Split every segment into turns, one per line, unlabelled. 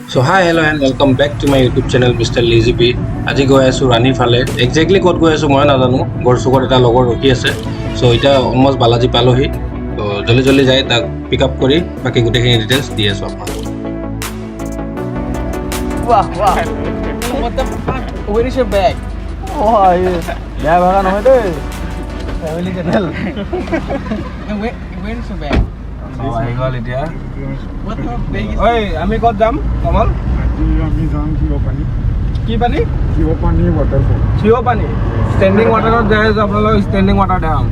So hi, hello and welcome back to my YouTube channel Mr. Lazy B. আজি গৈ আছো ৰাণী ফালে exactly ক'ত গৈ আছো মই নাজানো গড়চুকত এটা লগৰ ৰখি আছে সো এটা অলমোস্ট বালাজী পালোহি তো জলদি জলদি যাই তাক পিক আপ কৰি বাকি গোটেইখিনি ডিটেইলছ দি আছো আপোনাক
Wow, wow. What the fuck? Where is your bag? Oh, yeah. Bag নহয় দেই family channel where is your bag?
আহি গ'ল এতিয়া
What the bag is?
ঐ আমি ক'ত যাম কমল
আমি যাম শিৱপানী
কি পানী
শিৱপানী ৱাটাৰফল
চিঅ' পানী ষ্টেণ্ডিং ৱাটাৰত যাই আছো আপোনালোকক ষ্টেণ্ডিং ৱাটাৰ দেখাম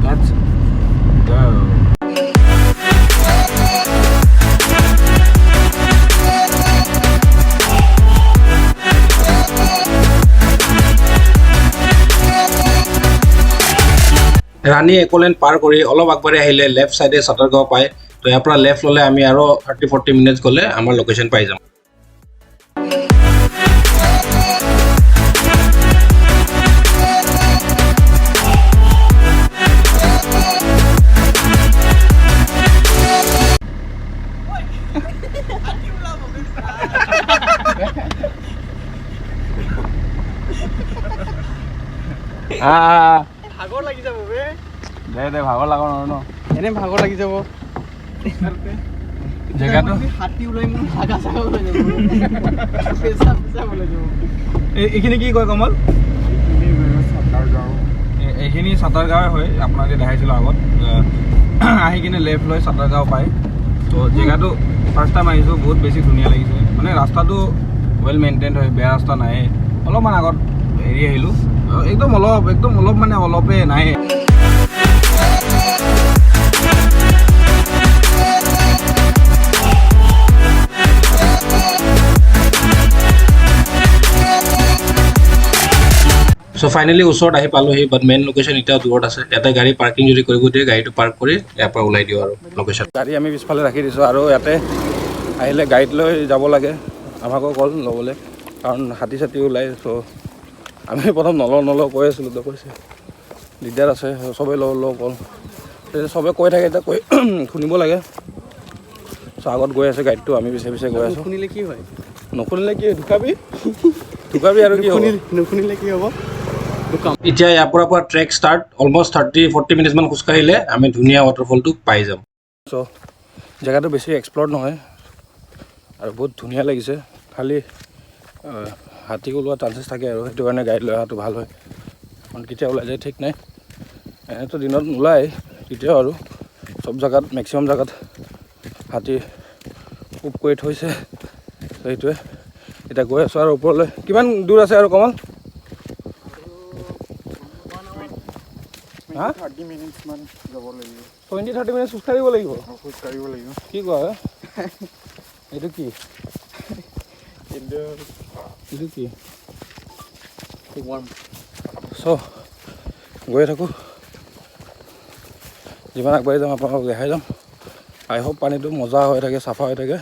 লেটছ গো
ৰাণী একলেণ্ড পাৰ কৰি অলপ আগবাঢ়ি আহিলে লেফ্ট সাইডে সাতাৰগাঁও পায় তো ইয়াৰ পৰা লেফ্ট ল'লে আমি আৰু 30-40 মিনিটছ গ'লে আমাৰ লোকেশ্যন পাই যাম
ভাগৰ লাগি যাব বে
দে ভাগৰ লাগা নহয় ন
এনে ভাগৰ লাগি যাব
জেগাটো
হাতী ওলাই মোৰ ভাগা চাগা ওলাই যাব পেছা ওলাই যাব
এইখিনি কি কয় কমল
সাতাৰগাঁও
এইখিনি সাতাৰগাঁৱে হয় আপোনাক যে দেখাইছিলোঁ আগত আহি কিনে লেফ্ট লৈ সাতাৰগাঁও পায় তো জেগাটো ফাৰ্ষ্ট টাইম আহিছোঁ বহুত বেছি ধুনীয়া লাগিছে মানে ৰাস্তাটো ৱেল মেইনটেইন হয় বেয়া ৰাস্তা নাই অলপমান আগত হেৰি আহিলোঁ একদম অলপ মানে অলপে নাই
সো ফাইনেলি ওচৰত আহি পালোহি বাট মেইন লোকেশ্যন এতিয়াও দূৰত আছে ইয়াতে গাড়ী পাৰ্কিং যদি কৰিব দিয়ে গাড়ীটো পাৰ্ক কৰি ইয়াৰ পৰা ওলাই দিওঁ আৰু লোকেশ্যন
গাড়ী আমি পিছফালে ৰাখি দিছোঁ আৰু ইয়াতে আহিলে গাড়ীত লৈ যাব লাগে আমাকো কল ল'বলৈ কাৰণ হাতী চাতি ওলাই চ' আমি প্ৰথম নলওঁ কৈ আছিলোঁ তো কৈছে দিগদাৰ আছে চবেই লওঁ কল চবে কৈ থাকে এতিয়া কৈ শুনিব লাগে চ' আগত গৈ আছে গাড়ীটো আমি পিছে পিছে গৈ আছোঁ
শুনিলে কি হয়
নুশুনিলে কি ঢুকাবি আৰু কি হ'ব
নুশুনিলে কি হ'ব
এতিয়া ইয়াৰ পৰা ট্ৰেক ষ্টাৰ্ট অলমোষ্ট 30-40 মিনিটছমান খোজকাঢ়িলে আমি ধুনীয়া ৱাটাৰফলটো পাই যাম
চ' জেগাটো বেছি এক্সপ্ল'ৰ নহয় আৰু বহুত ধুনীয়া লাগিছে খালি হাতী ওলোৱা চান্সেছ থাকে আৰু সেইটো কাৰণে গাড়ীত লৈ অহাটো ভাল হয় কাৰণ কেতিয়া ওলাই যায় ঠিক নাই এনেতো দিনত নোলায় তেতিয়াও আৰু চব জেগাত মেক্সিমাম জেগাত হাতী উপ কৰি থৈছে সেইটোৱে এতিয়া গৈ আছোঁ আৰু ওপৰলৈ কিমান দূৰ আছে আৰু কমল
30 মিনিটছমান যাব লাগিব
20-30 মিনিট খোজকাঢ়িব লাগিব
খোজকাঢ়িব লাগিব
কি কোৱা এইটো কি এইটো কি চ' গৈ থাকোঁ যিমান আগবাঢ়ি যাম আপোনালোকক দেখাই যাম আই হোপ পানীটো মজা হৈ থাকে চাফা হৈ থাকে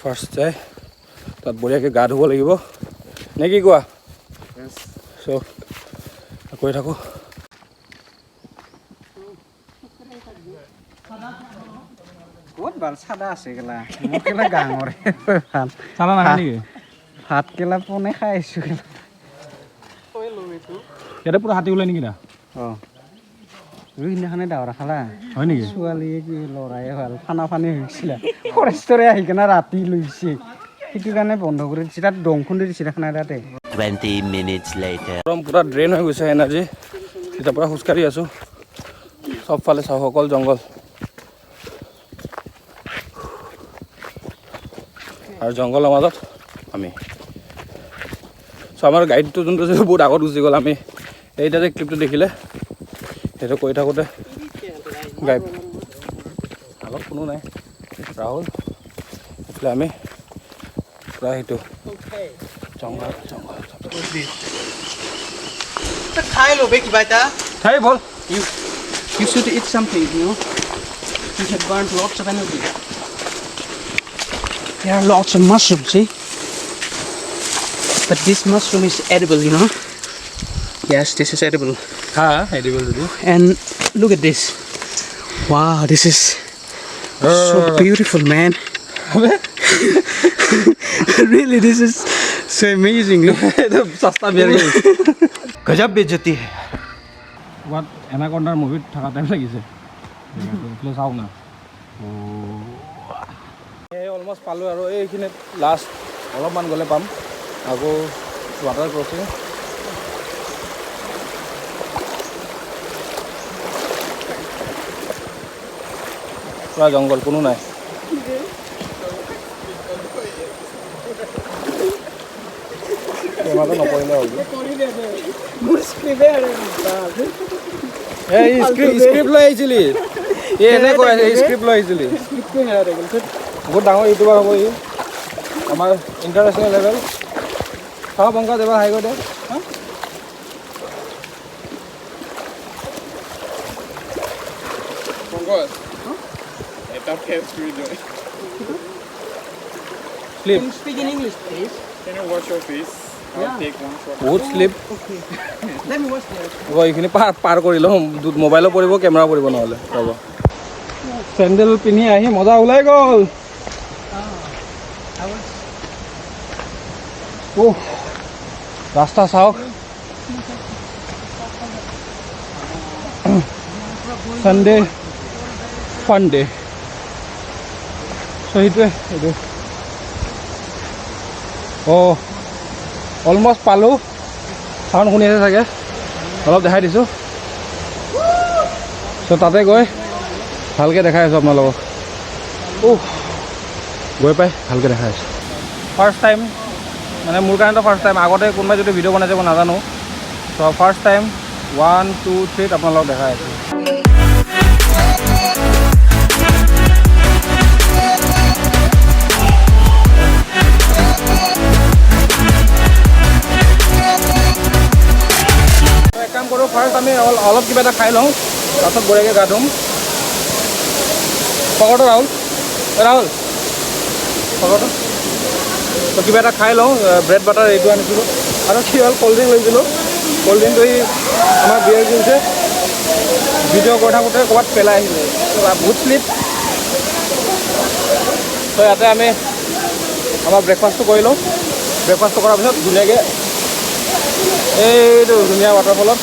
ফাৰ্ষ্ট যায় তাত বঢ়িয়াকৈ গা ধুব লাগিব নে কি কোৱা চ' গৈ থাকোঁ
বহুত ভাল চাদা আছে কেলা মোক কেলা গাঙৰে ভাল
চালা নাখায় নেকি
ভাত কেলা পোনে খাই আছোঁ কেলা
ইয়াতে পূৰা হাতী ওলাই নেকি না
অঁ সেইদিনাখনে ডাৱৰা খালা
হয় নেকি
ছোৱালীয়ে কি ল'ৰাই ভাল ফানা ফানি হৈছিলে ফৰেষ্টৰে আহি কিনে ৰাতি লৈছে সেইটো কাৰণে বন্ধ কৰি দিছে তাত দং খুন্দি দিছে দেখা নাই তাতে
20 minutes later.
একদম পূৰা ড্ৰেইন হৈ গৈছে এনাৰ্জি তেতিয়াৰ পৰা খোজকাঢ়ি আছোঁ চবফালে চাওঁ অকল জংঘল আৰু জংঘলৰ মাজত আমি চ' আমাৰ গাড়ীটো যোনটো আছে বহুত আগত গুচি গ'ল আমি এইটা যে ক্লিপটো দেখিলে সেইটো কৰি থাকোঁতে গাড়ী আগত কোনো নাই ৰাহুল এইফালে আমি পূৰা সেইটো জংঘল
খাই ল'বে কিবা এটা
হেই বল
You should eat something, you know. You have burned lots of energy. There are lots of mushrooms, see? But this mushroom is edible, you know. Yes, this is edible.
edible to do.
And look at this. Wow, this is so beautiful, man. Really, this is so amazing.
सस्ता beer गजब बेइज्जती है what एनाकोंडार मूवीत থাকা time লাগিছে এইফালে চাও না এই অলমোস্ট পালো আৰু এইখিনি লাষ্ট অলপমান গ'লে পাম আকৌ ৱাটাৰ ক্ৰছিং পুৰা জংগল কোনো নাই কেমেৰাটো নপৰিলে হ'ল এই স্ক্ৰিপ্ট লৈ আহিছিলি এই এনে কৈ আছে স্ক্ৰিপ্ট লৈ আহিছিলি বহুত ডাঙৰ ইউটিউবাৰ হ'ব ই আমাৰ ইণ্টাৰনেশ্যনেল লেভেল চাওঁ পংকজ এবাৰ হাই কৈ দে
Pongos. It's okay to do it.
Slip
Can you speak in English, please?
Can you wash your face? I'll take one shot.
বহুত slip
Okay. Let me watch this.
এইখিনি পাৰ কৰি লওঁ মোবাইলো পৰিব camera পৰিব নহ'লে ৰ'ব চেণ্ডেল পিন্ধি আহি মজা ওলাই গ'ল ৰাস্তা চাওক চানডে ফান ডে চ' সেইটোৱে এইটো অলমষ্ট পালোঁ চাউণ্ড শুনি আছে চাগে অলপ দেখাই দিছোঁ চ' তাতে গৈ ভালকৈ দেখাই আছোঁ আপোনালোকক গৈ পাই ভালকৈ দেখাই আছোঁ ফাৰ্ষ্ট টাইম মানে মোৰ কাৰণেতো ফাৰ্ষ্ট টাইম আগতে কোনোবাই যদি ভিডিঅ' বনাইছে মই নাজানো চ' ফাৰ্ষ্ট টাইম 1 2 3 আপোনালোকক দেখাই আছোঁ কাম কৰোঁ ফাৰ্ষ্ট আমি অলপ কিবা এটা খাই লওঁ তাৰপাছত বঢ়িয়াকৈ গা ধুম পকৰটো ৰাহুল পকৰটো তো কিবা এটা খাই লওঁ ব্ৰেড বাটাৰ এইটো আনিছিলোঁ আৰু কি হ'ল ক'ল্ড ড্ৰিংক লৈছিলোঁ ক'ল্ড ড্ৰিংকটো এই আমাৰ বিয়াৰ দিছে ভিডিঅ' কৰি থাকোঁতে ক'ৰবাত পেলাই আহিলে বহুত শ্লিপ তো ইয়াতে আমি আমাৰ ব্ৰেকফাষ্টটো কৰি লওঁ ব্ৰেকফাষ্টটো কৰাৰ পিছত ধুনীয়াকৈ এইটো ধুনীয়া ৱাটাৰফলত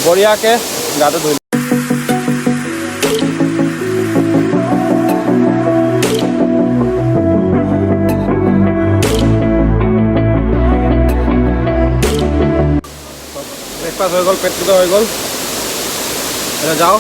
বঢ়িয়াকৈ গাটো ধুই ব্ৰেকফাষ্ট হৈ গ'ল পেট পূজা হৈ গ'ল এতিয়া যাওঁ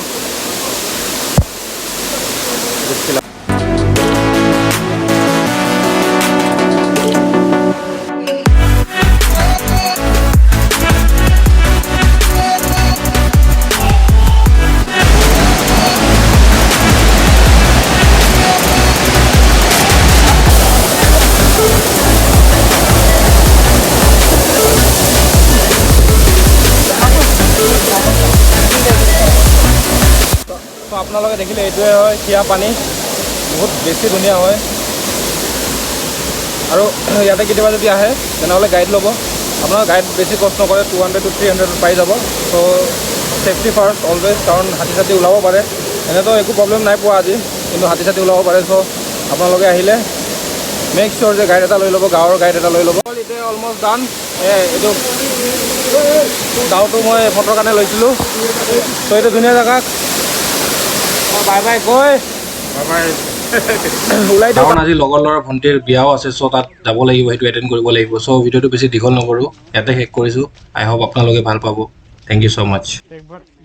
তো আপোনালোকে দেখিলে এইটোৱে হয় থিয়া পানী বহুত বেছি ধুনীয়া হয় আৰু ইয়াতে কেতিয়াবা যদি আহে তেনেহ'লে গাইড ল'ব আপোনাৰ গাইড বেছি কষ্ট নকৰে 200 to 300 পাই যাব ত' ছেফটি ফাৰ্ষ্ট অলৱেজ কাৰণ হাতী চাতি ওলাব পাৰে এনেতো একো প্ৰব্লেম নাই পোৱা আজি কিন্তু হাতী চাতি ওলাব পাৰে চ' আপোনালোকে আহিলে মেক চিয়'ৰ যে গাইড এটা লৈ ল'ব গাঁৱৰ গাইড এটা লৈ ল'ব এতিয়া অলমষ্ট ডান এইটো গাঁৱটো মই ফটোৰ কাৰণে লৈছিলোঁ ত' এইটো ধুনীয়া জেগা বাই বাই কৈ ওলাই
কাৰণ আজি লগৰ ল'ৰা ভণ্টিৰ বিয়াও আছে চ' তাত যাব লাগিব সেইটো এটেণ্ড কৰিব লাগিব চ' ভিডিঅ'টো বেছি দীঘল নকৰোঁ ইয়াতে শেষ কৰিছোঁ আই হোপ আপোনালোকে ভাল পাব thank you so' much
Take but